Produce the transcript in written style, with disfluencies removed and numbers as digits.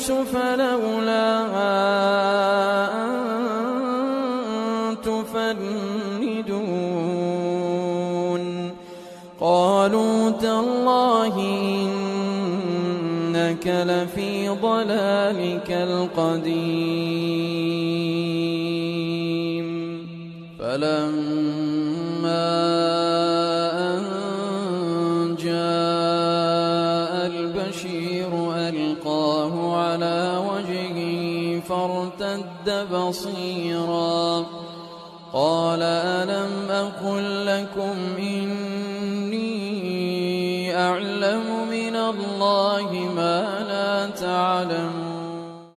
يوسف لولا أن تفندون قالوا تالله إنك لفي ضلالك القديم فلما أن جاء البشير ألقاه على وجهه فارتد بصيرا قال ألم أقل لكم إني أعلم من الله ما لا تعلمون